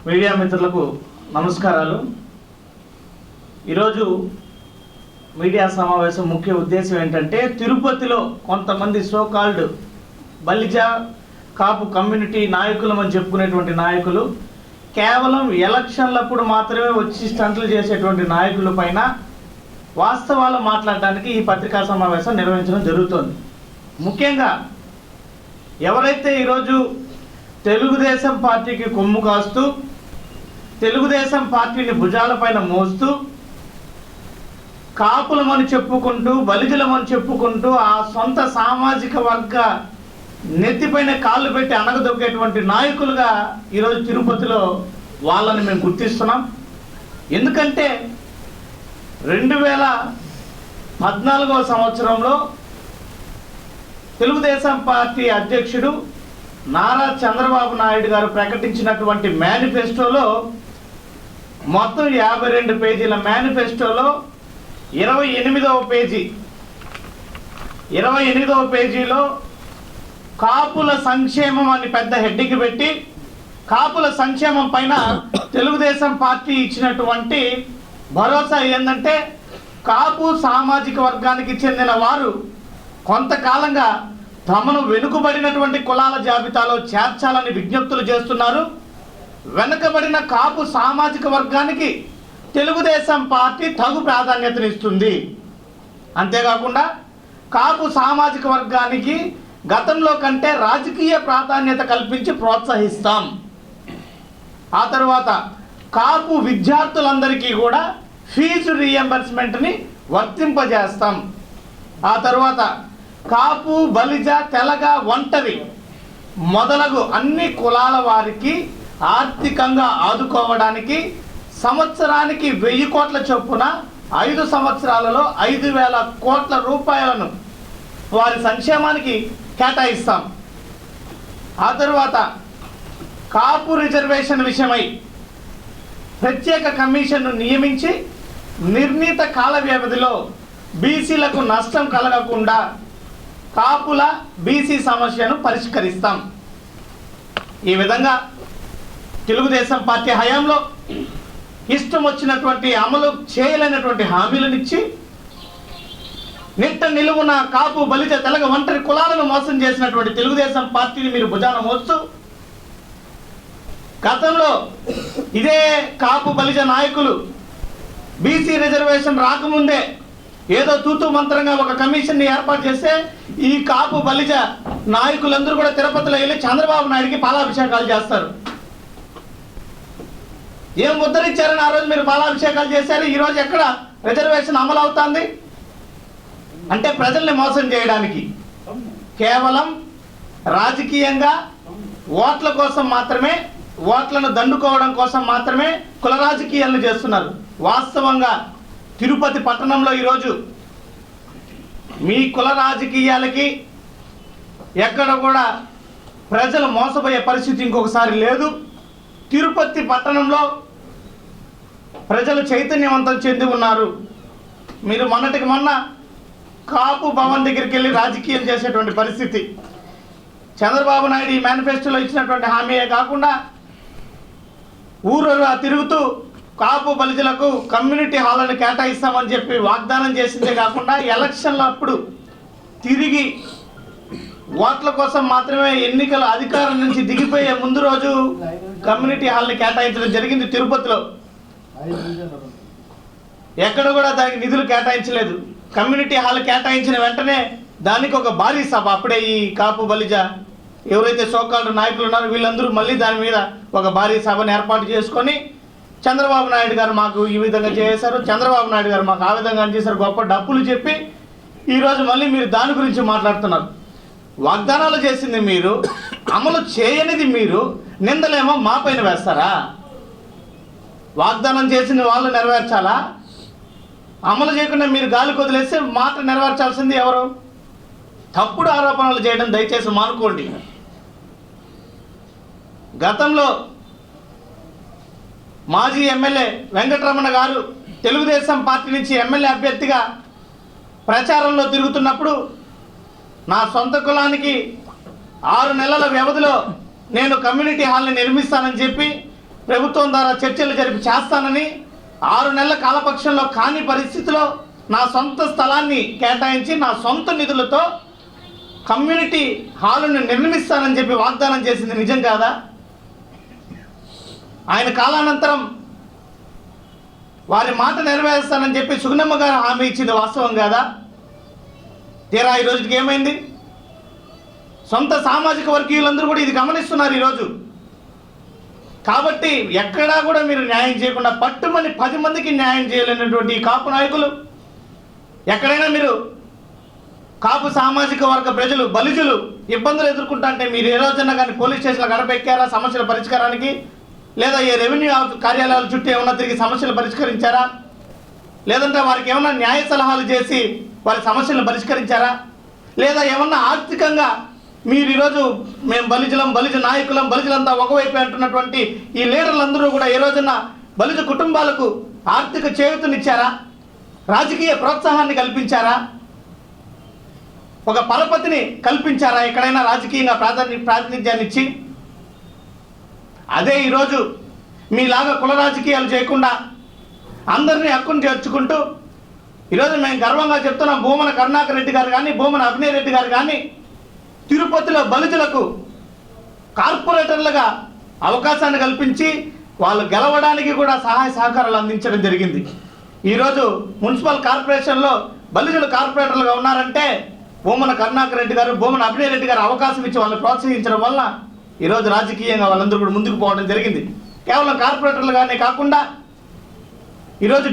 Media మిత్రులకు నమస్కారాలు. ఈరోజు మీడియా సమావేశం ముఖ్య ఉద్దేశం ఏంటంటే, తిరుపతిలో కొంతమంది సోకాల్డ్ బలిజ కాపు కమ్యూనిటీ నాయకులమని చెప్పుకునేటువంటి నాయకులు కేవలం ఎలక్షన్లప్పుడు మాత్రమే వచ్చి స్టంట్లు చేసేటువంటి నాయకుల పైన వాస్తవాలు మాట్లాడడానికి ఈ పత్రికా సమావేశం నిర్వహించడం జరుగుతోంది. ముఖ్యంగా ఎవరైతే ఈరోజు తెలుగుదేశం పార్టీకి కొమ్ము కాస్తూ తెలుగుదేశం పార్టీని భుజాలపైన మోస్తూ కాపులమని చెప్పుకుంటూ బలిజలమని చెప్పుకుంటూ ఆ సొంత సామాజిక వర్గ నెత్తిపైన కాళ్ళు పెట్టి అనగదొక్కేటువంటి నాయకులుగా ఈరోజు తిరుపతిలో వాళ్ళని మేము గుర్తిస్తున్నాం. ఎందుకంటే 2014వ సంవత్సరంలో తెలుగుదేశం పార్టీ అధ్యక్షుడు నారా చంద్రబాబు నాయుడు గారు ప్రకటించినటువంటి మేనిఫెస్టోలో మొత్తం 52 పేజీల మేనిఫెస్టోలో 28వ పేజీలో కాపుల సంక్షేమం అని పెద్ద హెడ్డింగ్ పెట్టి కాపుల సంక్షేమం పైన తెలుగుదేశం పార్టీ ఇచ్చినటువంటి భరోసా ఏంటంటే, కాపు సామాజిక వర్గానికి చెందిన వారు కొంతకాలంగా తమను వెనుకబడినటువంటి కులాల జాబితాలో చేర్చాలని విజ్ఞప్తులు చేస్తున్నారు. వెనుకబడిన కాపు సామాజిక వర్గానికి తెలుగుదేశం పార్టీ తగు ప్రాధాన్యతనిస్తుంది. అంతేకాకుండా కాపు సామాజిక వర్గానికి గతంలో కంటే రాజకీయ ప్రాధాన్యత కల్పించి ప్రోత్సహిస్తాం. ఆ తర్వాత కాపు విద్యార్థులందరికీ కూడా ఫీజు రీఎంబర్స్మెంట్ని వర్తింపజేస్తాం. ఆ తర్వాత కాపు బలిజ తెలగ ఒంటరి మొదలగు అన్ని కులాల వారికి ఆర్థికంగా ఆదుకోవడానికి సంవత్సరానికి 1000 కోట్ల చొప్పున 5 సంవత్సరాలలో 5,000 కోట్ల రూపాయలను వారి సంక్షేమానికి కేటాయిస్తాం. ఆ తరువాత కాపు రిజర్వేషన్ విషయమై ప్రత్యేక కమిషన్ను నియమించి నిర్ణీత కాల వ్యవధిలో బీసీలకు నష్టం కలగకుండా కాపుల బీసీ సమస్యను పరిష్కరిస్తాం. ఈ విధంగా తెలుగుదేశం పార్టీ హయాంలో ఇష్టం వచ్చినటువంటి అమలు చేయలేనటువంటి హామీలనిచ్చి నిట్ట నిలువున కాపు బలిజ తెలగ ఒంటరి కులాలను మోసం చేసినటువంటి తెలుగుదేశం పార్టీని మీరు భుజాన మోస్తూ గతంలో ఇదే కాపు బలిజ నాయకులు బీసీ రిజర్వేషన్ రాకముందే ఏదో తూతూ మంత్రంగా ఒక కమిషన్ని ఏర్పాటు చేస్తే ఈ కాపు బలిజ నాయకులందరూ కూడా తిరుపతిలో వెళ్ళి చంద్రబాబు నాయుడికి పాలాభిషేకాలు చేస్తారు. ఏం ముద్రించారని ఆ రోజు మీరు పాలాభిషేకాలు చేశారు. ఈరోజు ఎక్కడ రిజర్వేషన్ అమలు అవుతుంది అంటే ప్రజల్ని మోసం చేయడానికి, కేవలం రాజకీయంగా ఓట్ల కోసం మాత్రమే, ఓట్లను దండుకోవడం కోసం మాత్రమే కుల రాజకీయాలను చేస్తున్నారు. వాస్తవంగా తిరుపతి పట్టణంలో ఈరోజు మీ కుల రాజకీయాలకి ఎక్కడ కూడా ప్రజలు మోసపోయే పరిస్థితి ఇంకొకసారి లేదు. తిరుపతి పట్టణంలో ప్రజలు చైతన్యవంతం చెంది ఉన్నారు. మీరు మొన్నటికి మొన్న కాపు భవన్ దగ్గరికి వెళ్ళి రాజకీయం చేసేటువంటి పరిస్థితి. చంద్రబాబు నాయుడు ఈ మేనిఫెస్టోలో ఇచ్చినటువంటి హామీయే కాకుండా ఊరూరా తిరుగుతూ కాపు బలిజలకు కమ్యూనిటీ హాల్లను కేటాయిస్తామని చెప్పి వాగ్దానం చేసిందే కాకుండా ఎలక్షన్ల అప్పుడు తిరిగి ఓట్ల కోసం మాత్రమే ఎన్నికల అధికారం నుంచి దిగిపోయే ముందు రోజు కమ్యూనిటీ హాల్ని కేటాయించడం జరిగింది. తిరుపతిలో ఎక్కడ కూడా దానికి నిధులు కేటాయించలేదు. కమ్యూనిటీ హాల్ కేటాయించిన వెంటనే దానికి ఒక భారీ సభ, అప్పుడే ఈ కాపు బలిజ ఎవరైతే సోకాల్డ్ నాయకులు ఉన్నారో వీళ్ళందరూ మళ్ళీ దాని మీద ఒక భారీ సభను ఏర్పాటు చేసుకొని చంద్రబాబు నాయుడు గారు మాకు ఈ విధంగా చేశారు, చంద్రబాబు నాయుడు గారు మాకు ఆ విధంగా చేశారు, గొప్ప డప్పులు చెప్పి ఈరోజు మళ్ళీ మీరు దాని గురించి మాట్లాడుతున్నారు. వాగ్దానాలు చేసింది మీరు, అమలు చేయనిది మీరు, నిందలేమో మా పైన వేస్తారా? వాగ్దానం చేసింది వాళ్ళు నెరవేర్చాలా? అమలు చేయకుండా మీరు గాలికి వదిలేస్తే మాట నెరవేర్చాల్సింది ఎవరు? తప్పుడు ఆరోపణలు చేయడం దయచేసి మానుకోండి. గతంలో మాజీ ఎమ్మెల్యే వెంకటరమణ గారు తెలుగుదేశం పార్టీ నుంచి ఎమ్మెల్యే అభ్యర్థిగా ప్రచారంలో తిరుగుతున్నప్పుడు నా సొంత కులానికి 6 నెలల వ్యవధిలో నేను కమ్యూనిటీ హాల్ని నిర్మిస్తానని చెప్పి ప్రభుత్వం ద్వారా చర్చలు జరిపి చేస్తానని 6 నెలల కాలపక్షంలో కాని పరిస్థితిలో నా సొంత స్థలాన్ని కేటాయించి నా సొంత నిధులతో కమ్యూనిటీ హాలును నిర్మిస్తానని చెప్పి వాగ్దానం చేసింది నిజం కాదా? ఆయన కాలానంతరం వారి మాట నెరవేరుస్తానని చెప్పి సుగుణమ్మ గారు హామీ ఇచ్చింది వాస్తవం కాదా? తీరా ఈ రోజుకి ఏమైంది? సొంత సామాజిక వర్గీయులందరూ కూడా ఇది గమనిస్తున్నారు ఈరోజు. కాబట్టి ఎక్కడా కూడా మీరు న్యాయం చేయకుండా పట్టుమని 10 మందికి న్యాయం చేయలేనటువంటి ఈ కాపు నాయకులు, ఎక్కడైనా మీరు కాపు సామాజిక వర్గ ప్రజలు బలిజులు ఇబ్బందులు ఎదుర్కొంటా అంటే మీరు ఏ రోజన్నా కానీ పోలీస్ స్టేషన్లో గడపెక్కారా సమస్యల పరిష్కారానికి? లేదా ఏ రెవెన్యూ కార్యాలయాల చుట్టూ ఏమన్నా తిరిగి సమస్యలు పరిష్కరించారా? లేదంటే వారికి ఏమన్నా న్యాయ సలహాలు చేసి వారి సమస్యలను పరిష్కరించారా? లేదా ఏమన్నా ఆర్థికంగా మీరు ఈరోజు మేము బలిజులం, బలిజ నాయకులం, బలిజులంతా ఒకవైపు అంటున్నటువంటి ఈ లీడర్లందరూ కూడా ఏ రోజున బలిజ కుటుంబాలకు ఆర్థిక చేయూతనిచ్చారా? రాజకీయ ప్రోత్సాహాన్ని కల్పించారా? ఒక పరపతిని కల్పించారా? ఎక్కడైనా రాజకీయంగా ప్రాతినిధ్యాన్ని ఇచ్చి? అదే ఈరోజు మీలాగా కుల రాజకీయాలు చేయకుండా అందరినీ హక్కును చేర్చుకుంటూ ఈరోజు మేము గర్వంగా చెప్తున్నాం, భూమన కరుణాకర్ రెడ్డి గారు కానీ, భూమన అభినయ్ రెడ్డి గారు కానీ తిరుపతిలో బలిజులకు కార్పొరేటర్లుగా అవకాశాన్ని కల్పించి వాళ్ళు గెలవడానికి కూడా సహాయ సహకారాలు అందించడం జరిగింది. ఈరోజు మున్సిపల్ కార్పొరేషన్లో బలిజులు కార్పొరేటర్లుగా ఉన్నారంటే భూమన కరుణాకర్ రెడ్డి గారు, భూమన అభినయ్ రెడ్డి గారు అవకాశం ఇచ్చి వాళ్ళని ప్రోత్సహించడం వల్ల ఈరోజు రాజకీయంగా వాళ్ళందరూ కూడా ముందుకు పోవడం జరిగింది. కేవలం కార్పొరేటర్లుగానే కాకుండా ఈరోజు